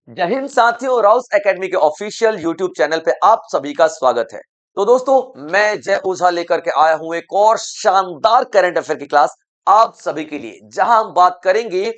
जय हिंद साथियों, Rouse academy के ऑफिशियल यूट्यूब चैनल पे आप सभी का स्वागत है। तो दोस्तों, मैं जय ओझा लेकर के आया हूं एक और शानदार करंट अफेयर की क्लास आप सभी के लिए, जहां हम बात करेंगे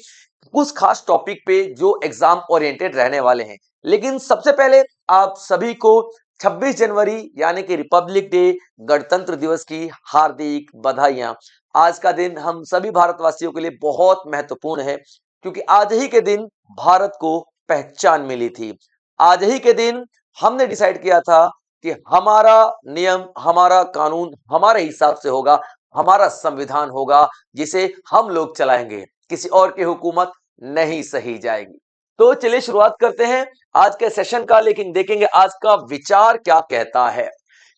कुछ खास टॉपिक पे जो एग्जाम ओरिएंटेड रहने वाले हैं। लेकिन सबसे पहले आप सभी को 26 जनवरी यानी कि रिपब्लिक डे, गणतंत्र दिवस की हार्दिक बधाइयां। आज का दिन हम सभी भारतवासियों के लिए बहुत महत्वपूर्ण है, क्योंकि आज ही के दिन भारत को पहचान मिली थी। आज ही के दिन हमने डिसाइड किया था कि हमारा नियम, हमारा कानून हमारे हिसाब से होगा, हमारा संविधान होगा जिसे हम लोग चलाएंगे, किसी और की हुकूमत नहीं सही जाएगी। तो चलिए शुरुआत करते हैं आज के सेशन का, लेकिन देखेंगे आज का विचार क्या कहता है।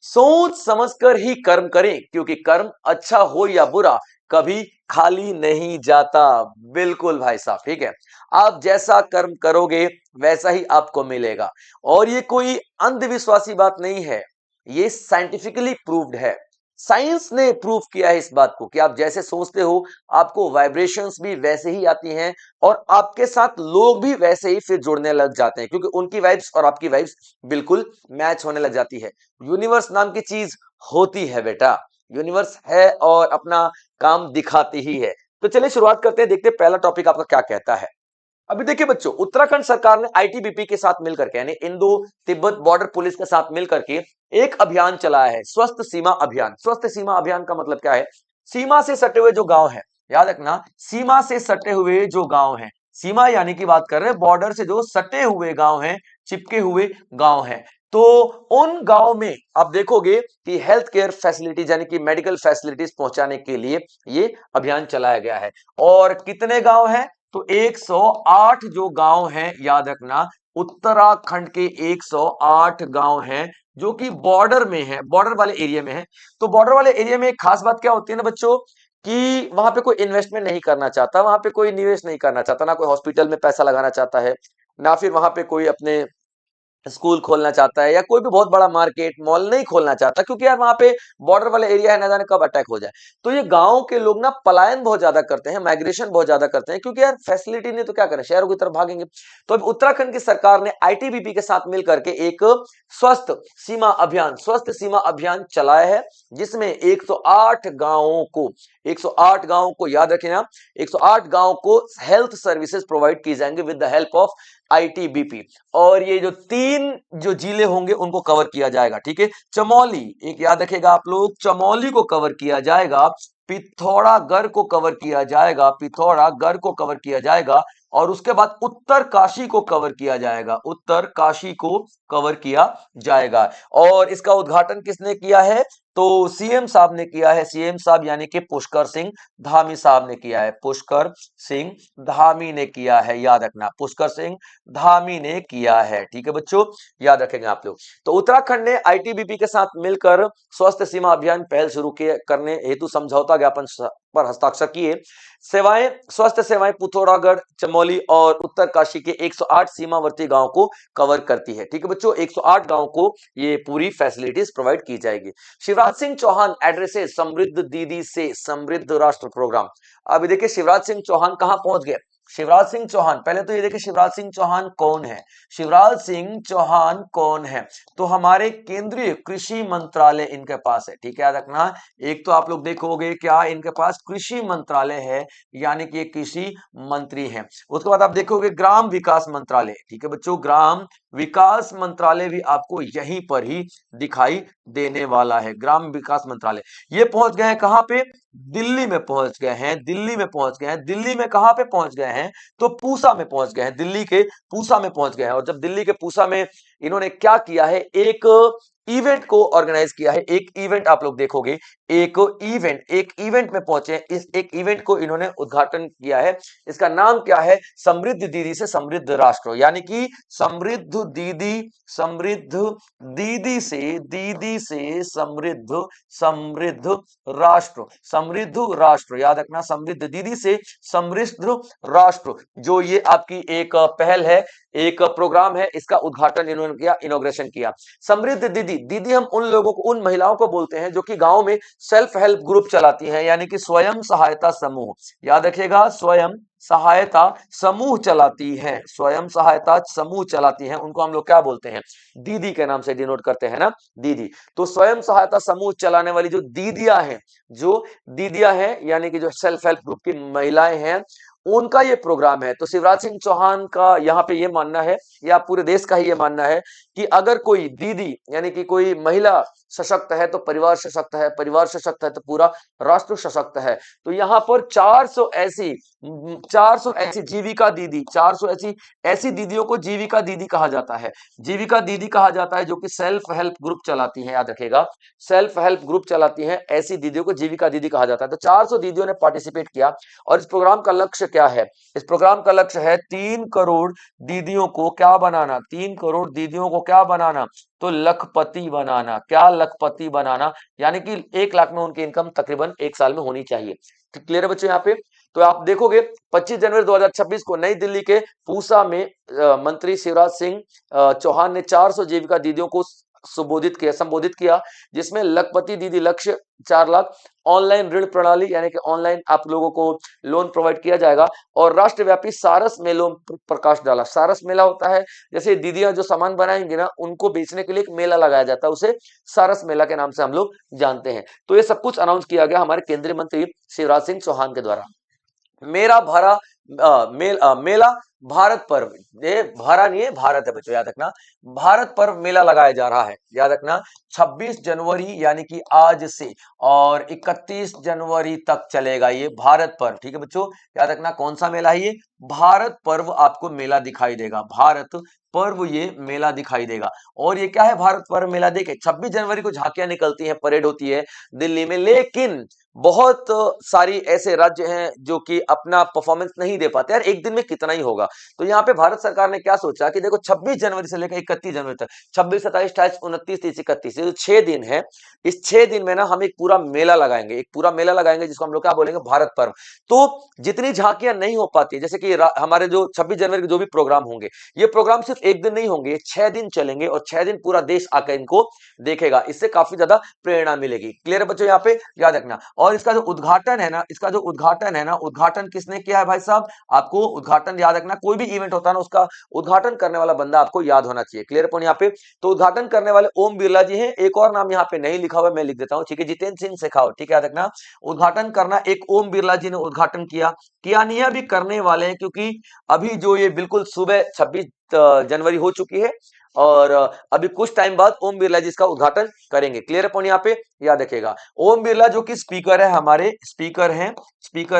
सोच समझकर ही कर्म करें, क्योंकि कर्म अच्छा हो या बुरा कभी खाली नहीं जाता। बिल्कुल भाई साहब, ठीक है। आप जैसा कर्म करोगे वैसा ही आपको मिलेगा, और ये कोई अंधविश्वासी बात नहीं है, ये साइंटिफिकली प्रूव्ड है। साइंस ने प्रूव किया है इस बात को कि आप जैसे सोचते हो आपको वाइब्रेशंस भी वैसे ही आती हैं, और आपके साथ लोग भी वैसे ही फिर जुड़ने लग जाते हैं, क्योंकि उनकी वाइब्स और आपकी वाइब्स बिल्कुल मैच होने लग जाती है। यूनिवर्स नाम की चीज होती है बेटा, यूनिवर्स है और अपना काम दिखाती ही है। तो चलिए शुरुआत करते हैं, देखते हैं पहला टॉपिक आपका क्या कहता है। अभी देखिए बच्चों, उत्तराखंड सरकार ने आईटीबीपी के साथ मिलकर के, यानी इंडो तिब्बत बॉर्डर पुलिस के साथ मिलकर के एक अभियान चलाया है, स्वस्थ सीमा अभियान। स्वस्थ सीमा अभियान का मतलब क्या है? सीमा से सटे हुए जो गांव हैं, याद रखना, सीमा से सटे हुए जो गांव हैं, सीमा यानी कि बात कर रहे हैं बॉर्डर से जो सटे हुए गांव हैं, चिपके हुए गांव हैं। तो उन गांव में आप देखोगे कि हेल्थ केयर फैसिलिटीज यानी कि मेडिकल फैसिलिटीज पहुंचाने के लिए ये अभियान चलाया गया है। और कितने गांव हैं? तो 108 जो गांव हैं, याद रखना, उत्तराखंड के 108 गांव हैं जो कि बॉर्डर में है, बॉर्डर वाले एरिया में है। तो बॉर्डर वाले एरिया में एक खास बात क्या होती है ना बच्चों, कि वहां पे कोई इन्वेस्टमेंट नहीं करना चाहता, वहां पे कोई निवेश नहीं करना चाहता, ना कोई हॉस्पिटल में पैसा लगाना चाहता है, ना फिर वहां पे कोई अपने स्कूल खोलना चाहता है, या कोई भी बहुत बड़ा मार्केट मॉल नहीं खोलना चाहता, क्योंकि यार वहां पे बॉर्डर वाला एरिया है, ना जाने कब अटैक हो जाए। तो ये गांव के लोग ना पलायन बहुत ज्यादा करते हैं, माइग्रेशन बहुत ज्यादा करते हैं, क्योंकि यार फैसिलिटी नहीं तो क्या करें, शहरों की तरफ भागेंगे। तो अब उत्तराखंड की सरकार ने आईटीबीपी के साथ मिलकर के एक स्वस्थ सीमा अभियान चलाया है, जिसमें 108 गांवों को, 108 गांवों को याद रखें आप, 108 गांवों को हेल्थ सर्विसेज प्रोवाइड की जाएंगे with the help of ITBP. और ये जो तीन जो जिले होंगे उनको कवर किया जाएगा, ठीक है। चमोली, एक याद रखेगा आप लोग, चमोली को कवर किया जाएगा, पिथौरागढ़ को कवर किया जाएगा, पिथौरागढ़ को कवर किया जाएगा, और उसके बाद उत्तर काशी को कवर किया जाएगा, उत्तर काशी को कवर किया जाएगा। और इसका उद्घाटन किसने किया है? तो सीएम साहब ने किया है, सीएम साहब यानी कि पुष्कर सिंह धामी साहब ने किया है, पुष्कर सिंह धामी ने किया है, याद रखना, पुष्कर सिंह धामी ने किया है, ठीक है बच्चों, याद रखेंगे आप लोग। तो उत्तराखंड ने आईटीबीपी के साथ मिलकर स्वस्थ सीमा अभियान पहल शुरू करने हेतु समझौता ज्ञापन पर हस्ताक्षर किए। सेवाएं, स्वस्थ सेवाएं पिथौरागढ़, चमोली और उत्तरकाशी के 108 सीमावर्ती गांव को कवर करती है, ठीक है बच्चों। 108 गांव को ये पूरी फैसिलिटीज प्रोवाइड की जाएगी। शिवराज सिंह चौहान एड्रेसेस समृद्ध दीदी से समृद्ध राष्ट्र प्रोग्राम। अभी देखिए शिवराज सिंह चौहान कहां पहुंच गए। शिवराज सिंह चौहान, पहले तो ये देखिए शिवराज सिंह चौहान कौन है। शिवराज सिंह चौहान कौन है? तो हमारे केंद्रीय कृषि मंत्रालय इनके पास है, ठीक है, याद रखना। एक तो आप लोग देखोगे क्या इनके पास कृषि मंत्रालय है, यानी कि ये कृषि मंत्री हैं। उसके बाद आप देखोगे ग्राम विकास मंत्रालय, ठीक है बच्चों, ग्राम विकास मंत्रालय भी आपको यहीं पर ही दिखाई देने वाला है, ग्राम विकास मंत्रालय। ये पहुंच गए हैं कहां पे? दिल्ली में पहुंच गए हैं, दिल्ली में पहुंच गए हैं। दिल्ली में कहां पे पहुंच गए हैं? तो पूसा में पहुंच गए हैं, दिल्ली के पूसा में पहुंच गए हैं। और जब दिल्ली के पूसा में इन्होंने क्या किया है, एक इवेंट को ऑर्गेनाइज किया है, एक इवेंट आप लोग देखोगे, एक इवेंट में पहुंचे, इस एक इवेंट को इन्होंने उद्घाटन किया है। इसका नाम क्या है? समृद्ध दीदी से समृद्ध राष्ट्र, यानी कि समृद्ध दीदी, समृद्ध दीदी से समृद्ध समृद्ध राष्ट्र, समृद्ध राष्ट्र, याद रखना, समृद्ध दीदी से समृद्ध राष्ट्र। जो ये आपकी एक पहल है, एक प्रोग्राम है, इसका उद्घाटन इन्होंने किया, इनॉग्रेशन किया। समृद्ध दीदी, दीदी हम उन लोगों को, उन महिलाओं को बोलते हैं जो कि गांव में सेल्फ हेल्प ग्रुप चलाती हैं, यानी कि स्वयं सहायता समूह, याद रखिएगा, स्वयं सहायता समूह चलाती हैं, स्वयं सहायता समूह चलाती हैं, उनको हम लोग क्या बोलते हैं, दीदी के नाम से डिनोट करते हैं ना, दीदी। तो स्वयं सहायता समूह चलाने वाली जो दीदियां हैं यानी कि जो सेल्फ हेल्प ग्रुप की महिलाएं हैं, उनका ये प्रोग्राम है। तो शिवराज सिंह चौहान का यहाँ पे ये मानना है, या पूरे देश का ही ये मानना है, कि अगर कोई दीदी यानी कि कोई महिला सशक्त है तो परिवार सशक्त है, परिवार सशक्त है तो पूरा राष्ट्र सशक्त है। तो यहाँ पर 400 ऐसी जीविका दीदी, 400 ऐसी दीदियों को जीविका दीदी कहा जाता है। जीविका दीदी कहा जाता है जो कि सेल्फ हेल्प ग्रुप चलाती हैं, याद रखिएगा, सेल्फ हेल्प ग्रुप चलाती हैं, ऐसी दीदियों को जीविका दीदी कहा जाता है। तो 400 दीदियों ने पार्टिसिपेट किया। और इस प्रोग्राम का लक्ष्य क्या है? इस प्रोग्राम का लक्ष्य है 3 करोड़ दीदियों को क्या बनाना, 3 करोड़ दीदियों को क्या बनाना, तो लखपति बनाना। क्या? लखपति बनाना, यानी कि 1 लाख में उनकी इनकम तकरीबन 1 साल में होनी चाहिए। क्लियर है बच्चों यहाँ पे? तो आप देखोगे 25 जनवरी 2026 को नई दिल्ली के पूसा में मंत्री शिवराज सिंह चौहान ने 400 जीविका दीदियों को संबोधित किया, जिसमें लखपति दीदी लक्ष्य 4 लाख, ऑनलाइन ऋण प्रणाली यानी कि ऑनलाइन आप लोगों को लोन प्रोवाइड किया जाएगा, और राष्ट्रव्यापी सारस मेलों पर प्रकाश डाला। सारस मेला होता है, जैसे दीदियां जो सामान बनाएंगी ना, उनको बेचने के लिए एक मेला लगाया जाता है, उसे सारस मेला के नाम से हम लोग जानते हैं। तो ये सब कुछ अनाउंस किया गया हमारे केंद्रीय मंत्री शिवराज सिंह चौहान के द्वारा। मेरा भरा मेला भारत पर्व, ये भरा नहीं है, भारत है बच्चों, याद रखना, भारत पर्व मेला लगाया जा रहा है, याद रखना, 26 जनवरी यानी कि आज से और 31 जनवरी तक चलेगा ये भारत पर्व। ठीक है बच्चों, याद रखना कौन सा मेला है ये, भारत पर्व आपको मेला दिखाई देगा, भारत पर्व ये मेला दिखाई देगा। और ये क्या है भारत पर्व मेला? देखे 26 जनवरी को झांकियां निकलती हैं, परेड होती है दिल्ली में, लेकिन बहुत सारी ऐसे राज्य हैं जो कि अपना परफॉर्मेंस नहीं दे पाते। यार एक दिन में कितना ही होगा? तो यहाँ पे भारत सरकार ने क्या सोचा कि देखो 26 जनवरी से लेकर 31 जनवरी तक, 26, 27, 28, 29, 30, 31, ये जो 6 दिन है, इस 6 दिन में ना हम एक पूरा मेला लगाएंगे, एक पूरा मेला लगाएंगे जिसको हम लोग क्या बोलेंगे, भारत पर्व। तो जितनी झांकियां नहीं हो पाती, जैसे कि हमारे जो 26 जनवरी के जो भी प्रोग्राम होंगे, ये प्रोग्राम सिर्फ एक दिन नहीं होंगे, ये 6 दिन चलेंगे, और 6 दिन पूरा देश आकर इनको देखेगा। इससे काफी ज्यादा प्रेरणा मिलेगी। क्लियर है बच्चों यहाँ पे? याद रखना। और इसका जो उद्घाटन है ना, उद्घाटन किसने किया है भाई साहब? आपको उद्घाटन याद रखना, कोई भी इवेंट होता है ना, उसका उद्घाटन करने वाला बंदा आपको याद होना चाहिए। क्लियर पॉइंट यहाँ पे? तो उद्घाटन करने वाले ओम बिरला जी हैं। एक और नाम यहाँ पे नहीं लिखा हुआ, मैं लिख देता हूँ, ठीक है, जितेंद्र सिंह शेखावत। ठीक है, याद रखना, उद्घाटन करना एक ओम बिरला जी ने उद्घाटन किया नहीं है, अभी करने वाले हैं, क्योंकि अभी जो ये बिल्कुल सुबह 26 जनवरी हो चुकी है, और अभी कुछ टाइम बाद ओम बिरला जी इसका उद्घाटन करेंगे। क्लियर है पॉइंट यहाँ पे? याद रखिएगा, ओम बिरला जो कि स्पीकर है, हमारे स्पीकर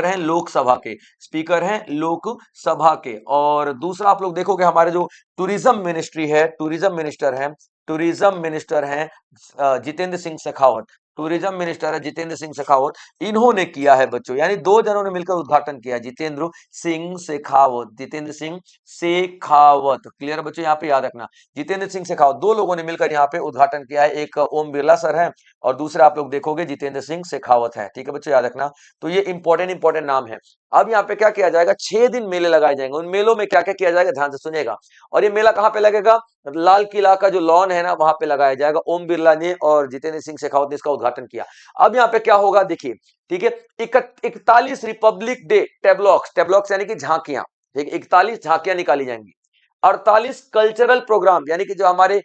हैं लोकसभा के, स्पीकर हैं लोकसभा के। और दूसरा आप लोग देखोगे हमारे जो टूरिज्म मिनिस्ट्री है, टूरिज्म मिनिस्टर हैं जितेंद्र सिंह शेखावत, टूरिज्म मिनिस्टर है जितेंद्र सिंह शेखावत, इन्होंने किया है बच्चों, यानी 2 जनों ने मिलकर उद्घाटन किया, जितेंद्र सिंह शेखावत। क्लियर है बच्चों यहाँ पे? याद रखना, जितेंद्र सिंह शेखावत, 2 लोगों ने मिलकर यहाँ पे उद्घाटन किया है, एक ओम बिरला सर है, और दूसरे आप लोग देखोगे जितेंद्र सिंह शेखावत है। ठीक है बच्चों, याद रखना। तो ये इंपॉर्टेंट नाम है। अब यहाँ पे क्या किया जाएगा, 6 दिन मेले लगाए जाएंगे, उन मेलों में क्या क्या किया जाएगा, ध्यान से सुनिएगा। और ये मेला कहाँ पे लगेगा? लाल किला का जो लॉन है ना, वहां पे लगाया जाएगा। ओम बिरला ने और जितेंद्र सिंह शेखावत ने इसका उद्घाटन किया। अब यहाँ पे क्या होगा देखिए, ठीक है, 41 रिपब्लिक डे टेबलॉक्स यानी कि झांकियां, ठीक है, 41 झांकियां निकाली जाएंगी। 48 कल्चरल प्रोग्राम, यानी कि जो हमारे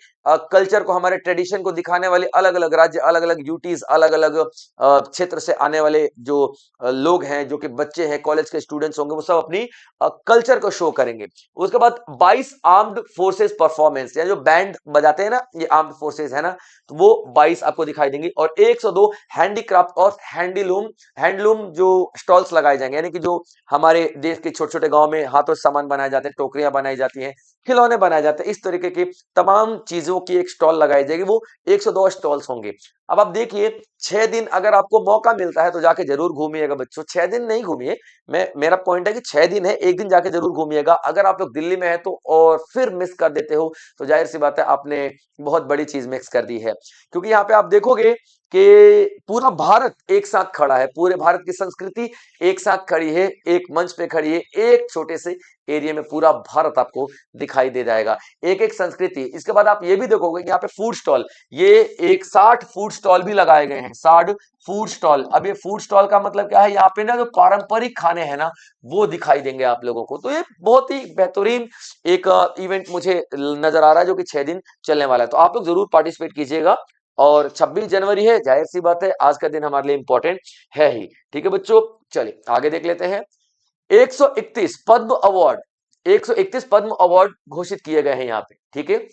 कल्चर को, हमारे ट्रेडिशन को दिखाने वाले अलग अलग राज्य, अलग अलग यूटीज, अलग अलग क्षेत्र से आने वाले जो लोग हैं, जो कि बच्चे हैं, कॉलेज के स्टूडेंट्स होंगे, वो सब अपनी कल्चर को शो करेंगे। उसके बाद 22 आर्म्ड फोर्सेस परफॉर्मेंस, यानी जो बैंड बजाते हैं ना, ये आर्म्ड फोर्सेस है ना, तो वो 22 आपको दिखाई देंगी। और 102 हैंडीक्राफ्ट और हैंडलूम जो स्टॉल्स लगाए जाएंगे, यानी कि जो हमारे देश के छोटे छोटे गांव में हाथों से सामान बनाए जाते हैं, टोकरियां बनाई जाती हैं, खिलौने बनाए जाते हैं, इस तरीके की तमाम चीजों की एक स्टॉल लगाई जाएगी, वो 102 स्टॉल्स होंगे। अब आप देखिए, 6 दिन अगर आपको मौका मिलता है तो जाके जरूर घूमिएगा बच्चों, 6 दिन नहीं घूमिए, मेरा पॉइंट है कि 6 दिन है, एक दिन जाके जरूर घूमिएगा। अगर आप लोग दिल्ली में है तो और फिर मिस कर देते हो, तो जाहिर सी बात है आपने बहुत बड़ी चीज मिक्स कर दी है। क्योंकि यहाँ पे आप देखोगे कि पूरा भारत एक साथ खड़ा है, पूरे भारत की संस्कृति एक साथ खड़ी है, एक मंच पे खड़ी है, एक छोटे से एरिया में पूरा भारत आपको दिखाई दे जाएगा, एक एक संस्कृति। इसके बाद आप ये भी देखोगे यहाँ पे फूड स्टॉल, ये एक 60 फूड स्टॉल भी लगाए गए हैं, 60 फूड स्टॉल। अब ये फूड स्टॉल का मतलब क्या है, यहाँ पे ना जो पारंपरिक खाने हैं ना वो दिखाई देंगे आप लोगों को। तो ये बहुत ही बेहतरीन एक इवेंट मुझे नजर आ रहा है, जो कि 6 दिन चलने वाला है। तो आप लोग जरूर पार्टिसिपेट कीजिएगा। और 26 जनवरी है, जाहिर सी बात है आज का दिन हमारे लिए इंपॉर्टेंट है ही। ठीक है बच्चों, चलिए आगे देख लेते हैं। 131 पद्म अवार्ड, 131 पद्म अवार्ड घोषित किए गए हैं यहाँ पे। ठीक है,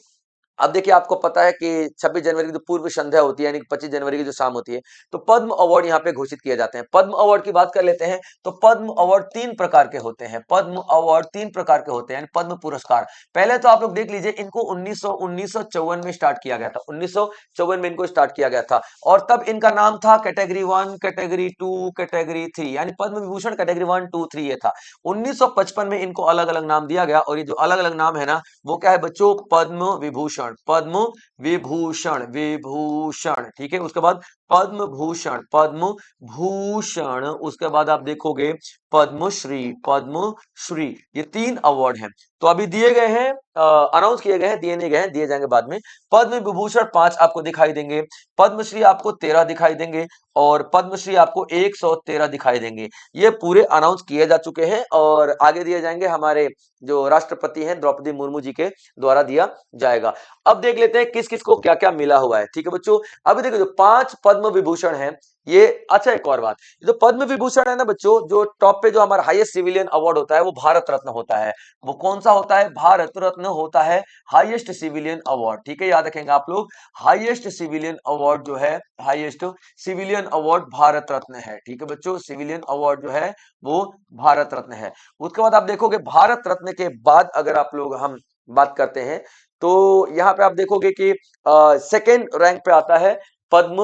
अब देखिए आपको पता है कि 26 जनवरी की जो पूर्व संध्या होती है, यानी कि 25 जनवरी की जो शाम होती है, तो पद्म अवार्ड यहाँ पे घोषित किए जाते हैं। पद्म अवार्ड की बात कर लेते हैं, तो पद्म अवार्ड 3 प्रकार के होते हैं। पद्म अवार्ड 3 प्रकार के होते हैं, यानी पद्म पुरस्कार। पहले तो आप लोग देख लीजिए, इनको 1954 में स्टार्ट किया गया था, 1954 में इनको स्टार्ट किया गया था। और तब इनका नाम था कैटेगरी 1, कैटेगरी 2, कैटेगरी 3, यानी पद्म विभूषण कैटेगरी 1, 2, 3 ये था। 1955 में इनको अलग अलग नाम दिया गया, और ये जो अलग अलग नाम है ना, वो क्या है बच्चों, पद्म विभूषण, पद्म विभूषण, विभूषण। ठीक है, उसके बाद पद्म भूषण, पद्म भूषण, उसके बाद आप देखोगे पद्मश्री, पद्मश्री। ये 3 अवार्ड हैं। तो अभी दिए गए हैं, अनाउंस किए गए हैं, दिए नहीं गए हैं, दिए जाएंगे बाद में। पद्म विभूषण 5 आपको दिखाई देंगे, पद्मश्री आपको 13 दिखाई देंगे, और पद्मश्री आपको 113 दिखाई देंगे। ये पूरे अनाउंस किए जा चुके हैं, और आगे दिए जाएंगे, हमारे जो राष्ट्रपति हैं द्रौपदी मुर्मू जी के द्वारा दिया जाएगा। अब देख लेते हैं किस किस को क्या क्या मिला हुआ है। ठीक है बच्चों, अभी देखो जो 5 पद्म विभूषण हैं ये, अच्छा एक और बात, जो पद्म विभूषण है ना बच्चों, जो टॉप पे जो हमारा हाईएस्ट सिविलियन अवार्ड होता है वो भारत रत्न होता है। वो कौन सा होता है, भारत रत्न होता है, हाईएस्ट सिविलियन अवार्ड। ठीक है, याद रखेंगे आप लोग, हाईएस्ट सिविलियन अवार्ड जो है, highest civilian award Bharat Ratna है। ठीक है बच्चों, सिविलियन अवार्ड जो है वो भारत रत्न है। उसके बाद आप देखोगे भारत रत्न के बाद अगर आप लोग हम बात करते हैं, तो यहाँ पे आप देखोगे कि सेकेंड रैंक पे आता है पद्म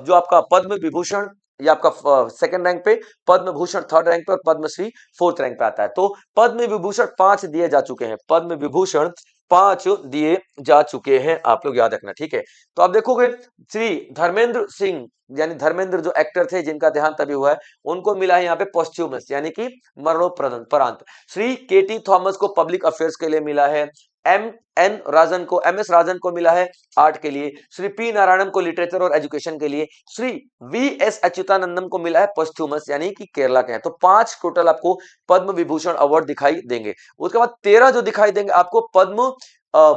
जो आपका पद्म विभूषण, ये आपका सेकंड रैंक पे, पद्म भूषण थर्ड रैंक पे, और पद्मश्री फोर्थ रैंक पे आता है। तो पद्म विभूषण 5 दिए जा चुके हैं, पद्म विभूषण 5 दिए जा चुके हैं, आप लोग याद रखना। ठीक है, तो आप देखोगे श्री धर्मेंद्र सिंह, यानी धर्मेंद्र जो एक्टर थे जिनका देहांत अभी हुआ है, उनको मिला है यहाँ पे पॉस्ट्यूमस, यानी कि मरणोपरांत। श्री केटी थॉमस को पब्लिक अफेयर्स के लिए मिला है। एम एस राजन को मिला है आर्ट के लिए। श्री पी नारायणन को लिटरेचर और एजुकेशन के लिए। श्री वी एस अच्युतानंदन को मिला है पोस्टह्यूमस, यानी कि केरला के हैं। तो 5 टोटल आपको पद्म विभूषण अवार्ड दिखाई देंगे। उसके बाद 13 जो दिखाई देंगे आपको पद्म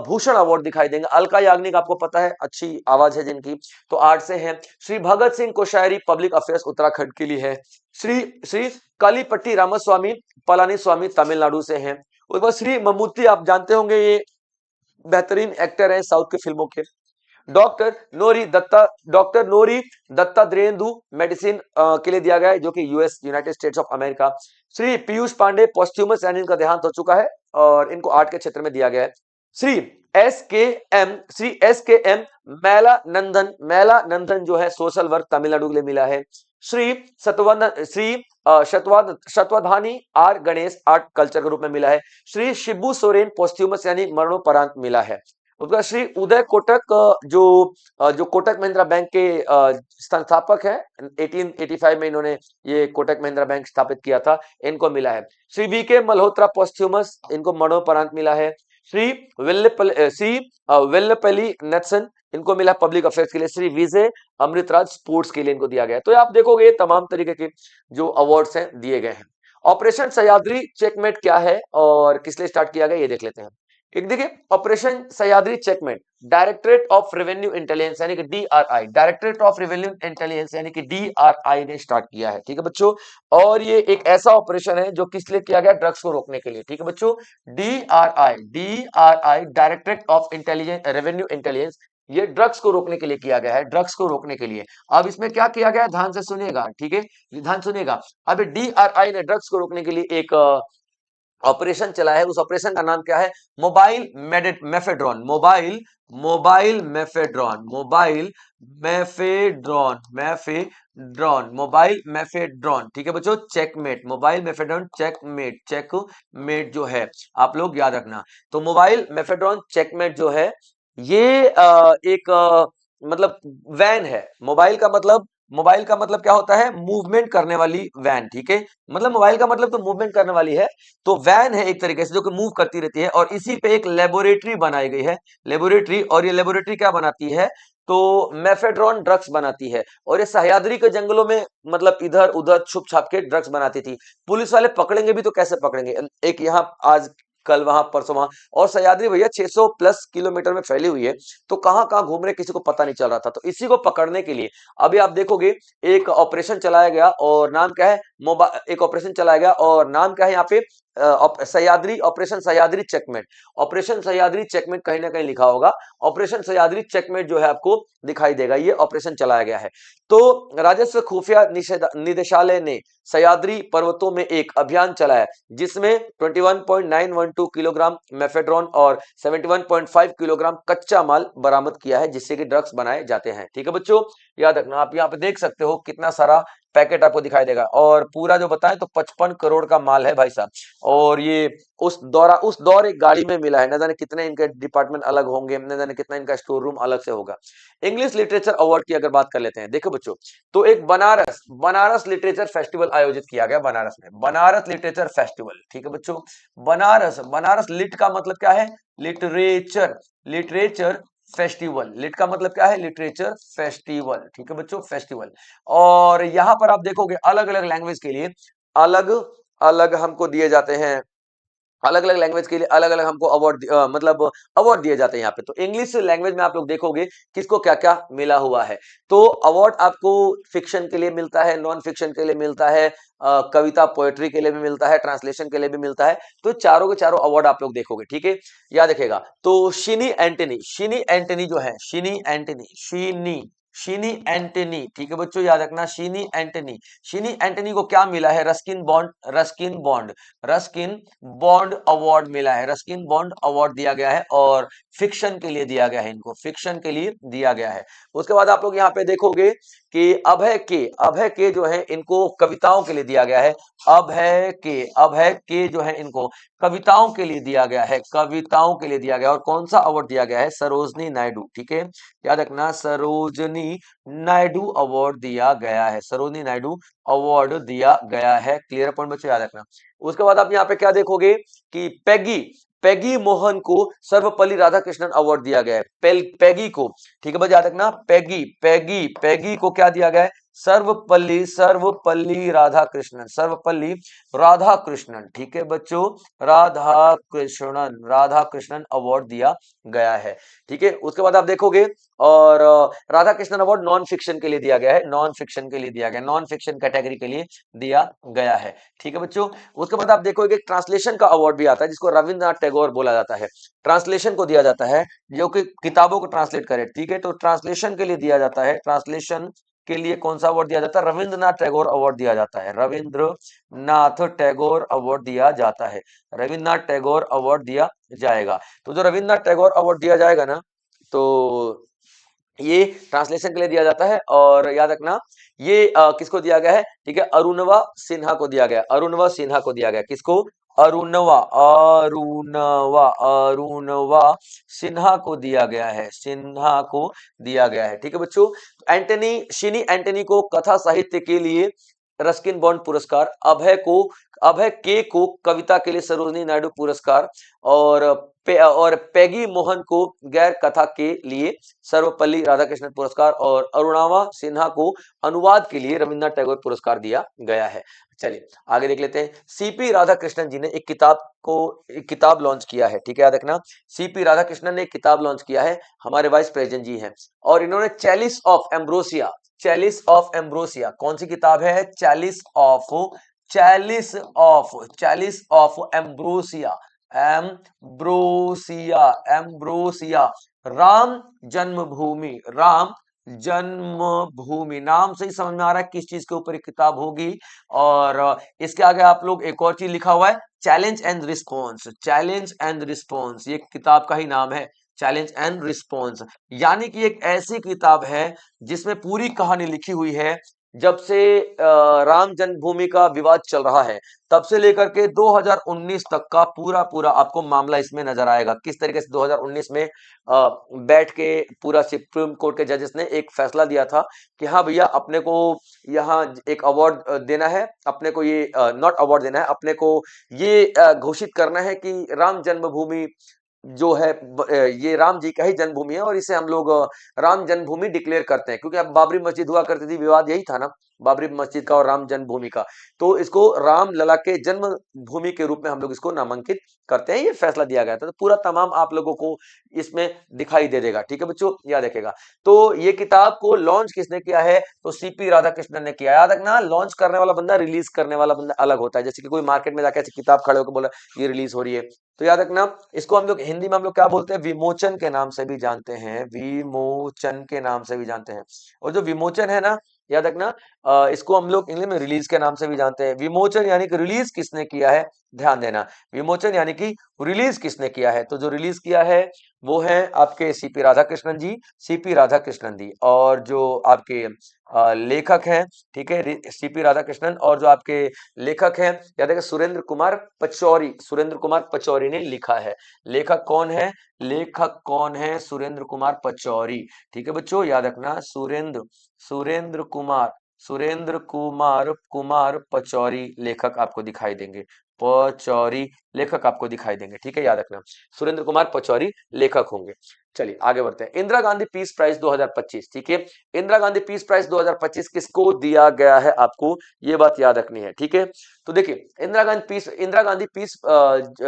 भूषण अवार्ड दिखाई देंगे। अलका याग्निक आपको पता है, अच्छी आवाज है जिनकी, तो आर्ट से है। श्री भगत सिंह कोश्यारी पब्लिक अफेयर्स उत्तराखंड के लिए है। श्री श्री कालीपट्टी रामास्वामी पलानी स्वामी तमिलनाडु से हैं। उसके बाद श्री ममूटी, आप जानते होंगे ये बेहतरीन एक्टर हैं साउथ के फिल्मों के। डॉक्टर नोरी दत्ता, डॉक्टर नोरी दत्ता द्रेंदु मेडिसिन के लिए दिया गया है, जो कि US, United States of America. Shri Piyush Pandey posthumous, यानी इनका देहांत हो चुका है, और इनको आर्ट के क्षेत्र में दिया गया है। श्री एस के एम मैला नंदन जो है सोशल वर्क तमिलनाडु के लिए मिला है। Shri Shatavadhani R Ganesh art culture के रूप में मिला है। श्री शिबू सोरेन पोस्ट्यूमस, यानी मरणोपरांत मिला है। उसके बाद श्री उदय कोटक, जो कोटक महिंद्रा बैंक के संस्थापक हैं, 1885 में इन्होंने ये कोटक महिंद्रा बैंक स्थापित किया था, इनको मिला है। श्री वी के मल्होत्रा पोस्ट्यूमस, इनको मरणोपरांत मिला है। श्री वेल्लपल्ली नत्सन, इनको मिला पब्लिक अफेयर्स के लिए। श्री विजय अमृतराज स्पोर्ट्स के लिए इनको दिया गया है। तो आप देखोगे ये तमाम तरीके के जो अवार्ड्स हैं दिए गए हैं। ऑपरेशन सह्याद्री चेकमेट क्या है और किस लिए स्टार्ट किया गया, ये देख लेते हैं। एक देखिए, operation Sahyadri checkmate directorate of revenue intelligence, यानी कि DRI, directorate of revenue intelligence यानी कि डीआरआई ने स्टार्ट किया है। ठीक है बच्चों, और ये एक ऐसा ऑपरेशन है जो किस लिए किया गया, ड्रग्स को रोकने के लिए। ठीक है बच्चों, DRI directorate of intelligence, revenue intelligence, ये ड्रग्स को रोकने के लिए किया गया है, ड्रग्स को रोकने के लिए। अब इसमें क्या किया गया है, ध्यान से सुनिएगा। ठीक है, ध्यान सुनिएगा। अब डीआरआई ने ड्रग्स को रोकने के लिए एक ऑपरेशन चला है। उस ऑपरेशन का नाम क्या है, mobile mephedrone, mobile mephedrone, mobile mephedrone. ठीक है बच्चों, चेकमेट, मोबाइल मेफेड्रॉन चेकमेट जो है, आप लोग याद रखना। तो मोबाइल मेफेड्रॉन चेकमेट जो है, ये एक मतलब वैन है। मोबाइल का मतलब क्या होता है? मूवमेंट करने वाली वैन, ठीक है। मतलब मोबाइल का मतलब तो मूवमेंट करने वाली है, तो वैन है एक तरीके से जो कि मूव करती रहती है। और इसी पे एक लेबोरेटरी बनाई गई है, लेबोरेटरी। और ये लेबोरेटरी क्या बनाती है? तो मेफेड्रॉन ड्रग्स बनाती है। और ये सह्याद्री के जंगलों में मतलब इधर उधर छुप छाप के ड्रग्स बनाती थी। पुलिस वाले पकड़ेंगे भी तो कैसे पकड़ेंगे? एक यहाँ आज कल वहां परसों वहां। और सह्याद्री भैया 600 प्लस किलोमीटर में फैली हुई है, तो कहां कहां घूम रहे किसी को पता नहीं चल रहा था। तो इसी को पकड़ने के लिए अभी आप देखोगे एक ऑपरेशन चलाया गया, और नाम क्या है? मोबाइल एक ऑपरेशन चलाया गया, और नाम क्या है यहाँ पे? Sahyadri, operation Sahyadri checkmate. Operation Sahyadri checkmate कहीं ना कहीं लिखा होगा। ऑपरेशन सह्याद्री चेकमेट जो है आपको दिखाई देगा, ये ऑपरेशन चलाया गया है। तो राजस्व खुफिया निदेशालय ने सह्याद्री पर्वतों में एक अभियान चलाया, जिसमें 21.912 किलोग्राम मेफेड्रॉन और 71.5 किलोग्राम कच्चा माल बरामद किया है, जिससे कि ड्रग्स बनाए जाते हैं। ठीक है बच्चों, याद रखना। आप यहाँ पे देख सकते हो कितना सारा पैकेट आपको दिखाई देगा, और पूरा जो बताएं तो 55 करोड़ का माल है भाई साहब। और ये उस दौर एक गाड़ी में मिला है। न जाने कितने इनके डिपार्टमेंट अलग होंगे, न जाने कितना इनका स्टोर रूम अलग से होगा। इंग्लिश लिटरेचर अवार्ड की अगर बात कर लेते हैं, देखो बच्चों, तो एक बनारस बनारस लिटरेचर फेस्टिवल आयोजित किया गया बनारस में, बनारस लिटरेचर फेस्टिवल। ठीक है बच्चों, बनारस बनारस लिट का मतलब क्या है? Literature, literature festival. लिट का मतलब क्या है? Literature festival. ठीक है बच्चों, फेस्टिवल। और यहां पर आप देखोगे अलग अलग लैंग्वेज के लिए अलग अलग हमको दिए जाते हैं, अलग अलग लैंग्वेज के लिए अलग अलग हमको अवार्ड मतलब अवार्ड दिए जाते हैं यहाँ पे। तो इंग्लिश लैंग्वेज में आप लोग देखोगे किसको क्या क्या मिला हुआ है। तो अवार्ड आपको फिक्शन के लिए मिलता है, नॉन फिक्शन के लिए मिलता है, कविता पोएट्री के लिए भी मिलता है, ट्रांसलेशन के लिए भी मिलता है। तो चारों के चारों अवार्ड आप लोग देखोगे, ठीक है। याद रखेगा। तो शिनी एंटनी जो है, शिनी एंटनी, ठीक है बच्चों, याद रखना। शिनी एंटनी को क्या मिला है? रस्किन बॉन्ड अवार्ड मिला है, रस्किन बॉन्ड अवार्ड दिया गया है। और फिक्शन के लिए दिया गया है, इनको फिक्शन के लिए दिया गया है। उसके बाद आप लोग यहाँ पे देखोगे कि अभय के जो है इनको कविताओं के लिए दिया गया है। अभय के जो है इनको कविताओं के लिए दिया गया है, कविताओं के लिए दिया गया। और कौन सा अवार्ड दिया गया है? सरोजनी नायडू, ठीक है, याद रखना। सरोजनी नायडू अवार्ड दिया गया है, सरोजनी नायडू अवार्ड दिया गया है। क्लियर पॉइंट बच्चों, याद रखना। उसके बाद आप यहाँ पे क्या देखोगे कि पैगी पैगी मोहन को सर्वपल्ली राधाकृष्णन अवार्ड दिया गया है। पैगी को, ठीक है बच्चे, याद रखना। पैगी को क्या दिया गया है? सर्वपल्ली राधाकृष्णन, ठीक है बच्चों, राधाकृष्णन अवार्ड दिया गया है। ठीक है, उसके बाद आप देखोगे, और Radha Krishnan award non fiction के लिए दिया गया है, नॉन फिक्शन के लिए दिया गया, नॉन फिक्शन कैटेगरी के लिए दिया गया है। ठीक है बच्चों, उसके बाद आप देखोगे ट्रांसलेशन का अवार्ड भी आता है, जिसको रविंद्रनाथ टैगोर बोला जाता है। ट्रांसलेशन को दिया जाता है, जो कि किताबों को ट्रांसलेट करे, ठीक है। तो ट्रांसलेशन के लिए दिया जाता है, ट्रांसलेशन के लिए कौन सा अवार्ड दिया जाता है? रविंद्रनाथ टैगोर अवार्ड दिया जाता है, रविंद्रनाथ टैगोर अवार्ड दिया जाता है, रविंद्रनाथ टैगोर अवार्ड दिया जाएगा। तो जो रविंद्रनाथ टैगोर अवार्ड दिया जाएगा ना, तो ये ट्रांसलेशन के लिए दिया जाता है। और याद रखना, ये किसको दिया गया है? ठीक है, अरुणवा सिन्हा को दिया गया, अरुणवा सिन्हा को दिया गया। किसको? अरुणवा सिन्हा को दिया गया है, सिन्हा को दिया गया है। ठीक है बच्चों, शिनी एंटनी को कथा साहित्य के लिए रस्किन बॉन्ड पुरस्कार, अभय के को कविता के लिए सरोजनी नायडू पुरस्कार, और पैगी मोहन को गैर कथा के लिए सर्वपल्ली राधाकृष्णन पुरस्कार, और अरुणावा सिन्हा को अनुवाद के लिए रविन्द्रनाथ टैगोर पुरस्कार दिया गया है। चलिए आगे देख लेते हैं। सीपी राधाकृष्णन जी ने एक किताब लॉन्च किया है, ठीक है, याद रखना। सीपी राधाकृष्णन ने एक किताब लॉन्च किया है, हमारे वाइस प्रेसिडेंट जी हैं। और इन्होंने चैलिस ऑफ एम्ब्रोसिया, कौन सी किताब है? Chalice of ambrosia, ambrosia. Ram जन्मभूमि नाम से ही समझ में आ रहा है किस चीज के ऊपर एक किताब होगी। और इसके आगे आप लोग एक और चीज लिखा हुआ है, चैलेंज एंड रिस्पॉन्स, ये किताब का ही नाम है, चैलेंज एंड रिस्पॉन्स। यानी कि एक ऐसी किताब है जिसमें पूरी कहानी लिखी हुई है, जब से राम जन्मभूमि का विवाद चल रहा है, तब से लेकर के 2019 तक का पूरा पूरा आपको मामला इसमें नजर आएगा। किस तरीके से 2019 में बैठ के पूरा सुप्रीम कोर्ट के जजेस ने एक फैसला दिया था कि हाँ भैया, अपने को यहाँ एक अवार्ड देना है, अपने को ये नॉट अवार्ड देना है, अपने को ये घोषित करना है कि राम जन्मभूमि जो है ये राम जी का ही जन्मभूमि है, और इसे हम लोग राम जन्मभूमि डिक्लेयर करते हैं। क्योंकि अब बाबरी मस्जिद हुआ करती थी, विवाद यही था ना, बाबरी मस्जिद का और राम जन्मभूमि का। तो इसको राम लला के जन्म भूमि के रूप में हम लोग इसको नामांकित करते हैं। ये फैसला दिया गया था, तो पूरा तमाम आप लोगों को इसमें दिखाई दे देगा। ठीक है बच्चों, याद रखेगा। तो ये किताब को लॉन्च किसने किया है? तो सीपी राधाकृष्णन ने किया। याद रखना, लॉन्च करने वाला बंदा, रिलीज करने वाला बंदा अलग होता है। जैसे कि कोई मार्केट में जाके ऐसी किताब खड़े होकर बोला ये रिलीज हो रही है, तो याद रखना, इसको हम लोग हिंदी में हम लोग क्या बोलते हैं? विमोचन के नाम से भी जानते हैं, विमोचन के नाम से भी जानते हैं। और जो विमोचन है ना, याद रखना, इसको हम लोग इंग्लिश में रिलीज के नाम से भी जानते हैं। विमोचन यानी कि रिलीज किसने किया है, ध्यान देना, विमोचन यानी कि रिलीज किसने किया है। तो जो रिलीज किया है वो है आपके सीपी राधाकृष्णन जी, सीपी राधाकृष्णन जी। और जो आपके लेखक हैं, ठीक है, सीपी राधाकृष्णन, और जो आपके लेखक हैं, याद है, सुरेंद्र कुमार पचौरी, सुरेंद्र कुमार पचौरी ने लिखा है। लेखक कौन है? लेखक कौन है? सुरेंद्र कुमार पचौरी। ठीक है बच्चों, याद रखना, सुरेंद्र सुरेंद्र कुमार सुरेंद्र कुमार कुमार पचौरी लेखक आपको दिखाई देंगे। पचौरी लेखक आपको दिखाई देंगे। ठीक है, याद रखना, सुरेंद्र कुमार पचौरी लेखक होंगे। चलिए आगे बढ़ते हैं। इंदिरा गांधी पीस प्राइज 2025, ठीक है, इंदिरा गांधी पीस प्राइज 2025 किसको दिया गया है? आपको ये बात याद रखनी है। ठीक है, तो देखिए, इंदिरा गांधी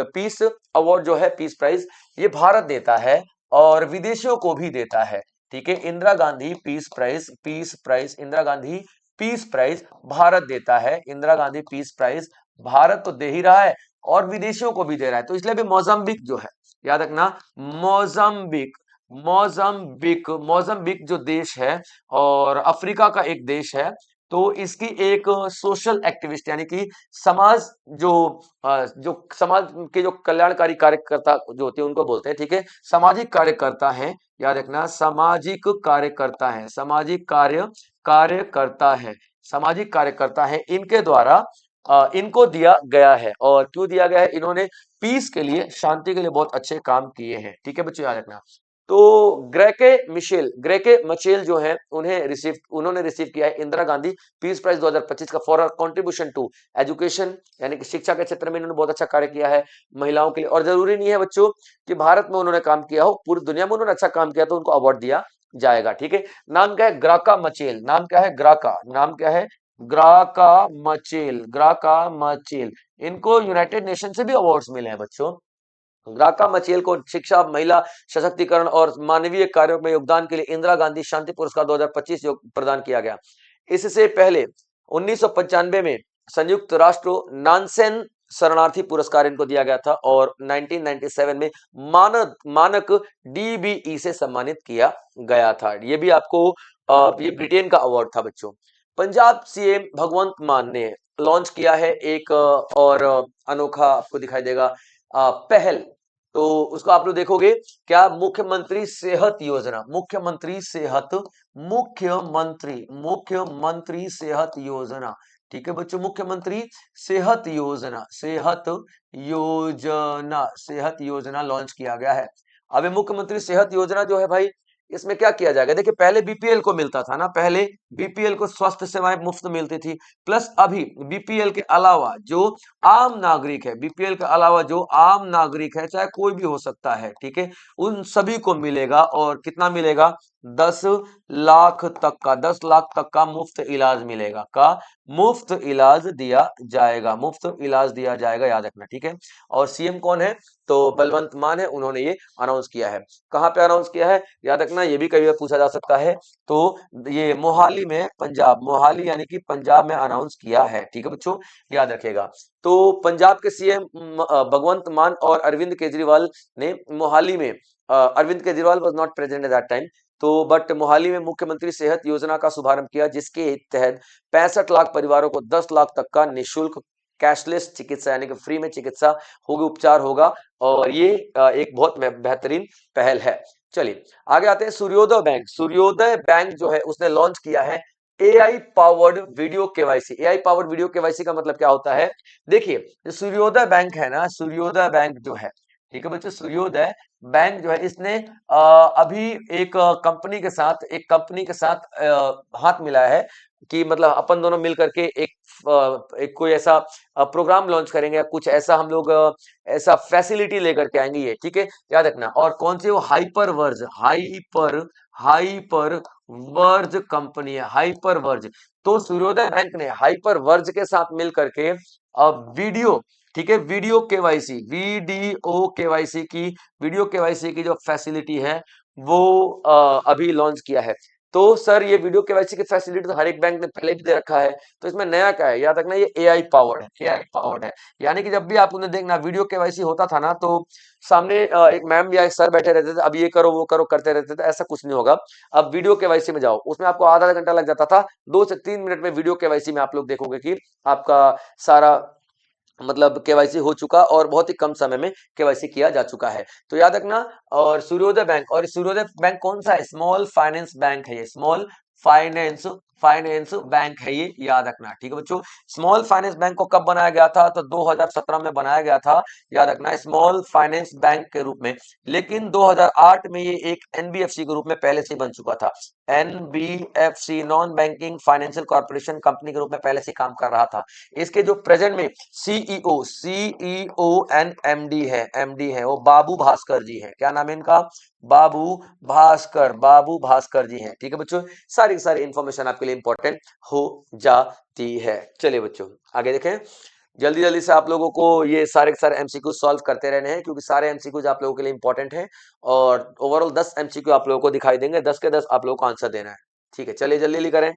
पीस अवार्ड जो है, पीस प्राइज, ये भारत देता है और विदेशियों को भी देता है। ठीक है, Indira Gandhi peace prize Indira Gandhi peace prize Bharat देता है। इंदिरा गांधी पीस प्राइज भारत तो दे ही रहा है और विदेशियों को भी दे रहा है। तो इसलिए भी मोजाम्बिक जो है, याद रखना, मोजाम्बिक मोजाम्बिक जो देश है और अफ्रीका का एक देश है, तो इसकी एक सोशल एक्टिविस्ट यानी कि समाज जो जो समाज के जो कल्याणकारी कार्यकर्ता जो होते हैं उनको बोलते हैं। ठीक है, सामाजिक कार्यकर्ता है, याद रखना, सामाजिक कार्यकर्ता है, सामाजिक कार्यकर्ता है, सामाजिक कार्यकर्ता है, इनके द्वारा इनको दिया गया है। और क्यों दिया गया है? इन्होंने पीस के लिए, शांति के लिए बहुत अच्छे काम किए हैं। ठीक है बच्चों, याद रखना। तो ग्रेके मचेल जो है, उन्होंने रिसीव किया है इंदिरा गांधी पीस प्राइज 2025 का फॉर कंट्रीब्यूशन टू एजुकेशन, यानी कि शिक्षा के क्षेत्र में इन्होंने बहुत अच्छा कार्य किया है महिलाओं के लिए। और जरूरी नहीं है बच्चों कि भारत में उन्होंने काम किया हो, पूरी दुनिया में उन्होंने अच्छा काम किया तो उनको अवार्ड दिया जाएगा। ठीक है, नाम क्या है? ग्राका मचेल। नाम क्या है? ग्राका। नाम क्या है? ग्राका मचेल। ग्राका मचेल। इनको यूनाइटेड नेशन से भी अवार्ड्स मिले हैं बच्चों। ग्राका मचेल को शिक्षा, महिला सशक्तिकरण और मानवीय कार्यों में योगदान के लिए इंदिरा गांधी शांति पुरस्कार 2025 प्रदान किया गया। इससे पहले 1995 में संयुक्त राष्ट्र नानसेन शरणार्थी पुरस्कार इनको दिया गया था और 1997 में मानक डीबीई से सम्मानित किया गया था। ये भी आपको ये ब्रिटेन का अवार्ड था बच्चों। पंजाब सीएम भगवंत मान ने लॉन्च किया है एक और अनोखा, आपको दिखाई देगा, पहल। तो उसको आप लोग देखोगे क्या? मुख्यमंत्री सेहत योजना, मुख्यमंत्री सेहत योजना। ठीक है बच्चों, मुख्यमंत्री सेहत योजना लॉन्च किया गया है। अब ये मुख्यमंत्री सेहत योजना जो है भाई, इसमें क्या किया जाएगा? देखिए, पहले बीपीएल को मिलता था ना, पहले बीपीएल को स्वास्थ्य सेवाएं मुफ्त मिलती थी। प्लस अभी बीपीएल के अलावा जो आम नागरिक है, बीपीएल के अलावा जो आम नागरिक है, चाहे कोई भी हो सकता है, ठीक है, उन सभी को मिलेगा। और कितना मिलेगा? 10 लाख तक का, 10 लाख तक का मुफ्त इलाज मिलेगा, मुफ्त इलाज दिया जाएगा, मुफ्त इलाज दिया जाएगा, याद रखना। ठीक है, और सीएम कौन है? तो बलवंत मान है, उन्होंने ये अनाउंस किया है। कहां पे अनाउंस किया है? याद रखना, ये भी कई बार पूछा जा सकता है। तो ये मोहाली में, पंजाब, मोहाली यानी कि पंजाब में अनाउंस किया है। ठीक है बच्चों, याद रखेगा। तो पंजाब के सीएम भगवंत मान और अरविंद केजरीवाल ने मोहाली में, Arvind Kejriwal was not present at that time, तो बट मोहाली में मुख्यमंत्री सेहत योजना का शुभारंभ किया, जिसके तहत 65 लाख परिवारों को 10 लाख तक का निःशुल्क कैशलेस चिकित्सा यानी कि फ्री में चिकित्सा होगी, उपचार होगा। और ये एक बहुत बेहतरीन पहल है। चलिए आगे आते हैं। सूर्योदय बैंक जो है उसने लॉन्च किया है AI powered video KYC. AI powered video KYC का मतलब क्या होता है? देखिए, जो सूर्योदय बैंक है ना, सूर्योदय बैंक जो है, ठीक है बच्चों, सूर्योदय बैंक जो है, इसने अभी एक कंपनी के साथ हाथ मिलाया है कि मतलब अपन दोनों मिल करके एक कोई ऐसा प्रोग्राम लॉन्च करेंगे, या कुछ ऐसा हम लोग ऐसा फैसिलिटी लेकर के आएंगे, ये ठीक है, याद रखना। और कौन सी? वो हाइपर वर्ज कंपनी है, हाइपर वर्ज। तो सूर्योदय बैंक ने हाइपर वर्ज के साथ मिल करके अब वीडियो, ठीक है, वीडियो केवाईसी की जो फैसिलिटी है वो अभी लॉन्च किया है। तो सर ये वीडियो केवाईसी की फैसिलिटी तो हर एक बैंक ने पहले भी दे रखा है, तो इसमें नया क्या है? याद रखना, ये एआई पावर्ड है, एआई पावर्ड है। यानी कि जब भी आप उन्हें देखना वीडियो केवाईसी होता था ना, तो सामने एक मैम या एक सर बैठे रहते थे, अब ये करो वो करो करते रहते थे, ऐसा कुछ नहीं होगा। अब वीडियो केवाईसी में जाओ, उसमें आपको आधा आधा घंटा लग जाता था, 2 से 3 मिनट में वीडियो केवाईसी में आप लोग देखोगे कि आपका सारा मतलब केवाईसी हो चुका, और बहुत ही कम समय में केवाईसी किया जा चुका है। तो याद रखना। और सूर्योदय बैंक कौन सा है? स्मॉल फाइनेंस बैंक है ये, स्मॉल फाइनेंस फाइनेंस बैंक है ये, याद रखना, ठीक है बच्चों। स्मॉल फाइनेंस बैंक को कब बनाया गया था? तो 2017 में बनाया गया था, याद रखना, स्मॉल फाइनेंस बैंक के रूप में। लेकिन 2008 में ये एक एनबीएफसी के रूप में पहले से बन चुका था। NBFC, non banking financial corporation company के रूप में पहले से काम कर रहा था। इसके जो प्रेजेंट में सीईओ एंड एमडी है वो बाबू भास्कर जी हैं। क्या नाम है इनका? बाबू भास्कर जी हैं, ठीक है बच्चों। सारी की सारी इंफॉर्मेशन आपके लिए इंपॉर्टेंट हो जाती है। चलिए बच्चों आगे देखें। जल्दी जल्दी से आप लोगों को ये सारे के सारे एमसीक्यू सॉल्व करते रहने हैं, क्योंकि सारे एमसीक्यूज आप लोगों के लिए इंपॉर्टेंट हैं। और ओवरऑल 10 एमसीक्यू आप लोगों को दिखाई देंगे, 10 के 10 आप लोगों को आंसर देना है। ठीक है, चलिए जल्दी जल्दी करें।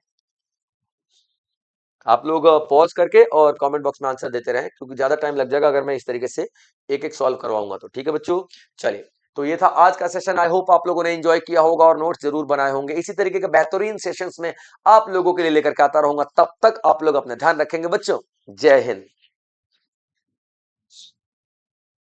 आप लोग पॉज करके और कमेंट बॉक्स में आंसर देते रहें, क्योंकि ज्यादा टाइम लग जाएगा अगर मैं इस तरीके से एक एक सॉल्व करवाऊंगा तो। ठीक है बच्चों, चलिए। तो ये था आज का सेशन। आई होप आप लोगों ने एंजॉय किया होगा और नोट्स जरूर बनाए होंगे। इसी तरीके के बेहतरीन सेशंस में आप लोगों के लिए लेकर के आता रहूंगा। तब तक आप लोग अपना ध्यान रखेंगे बच्चों। जय हिंद।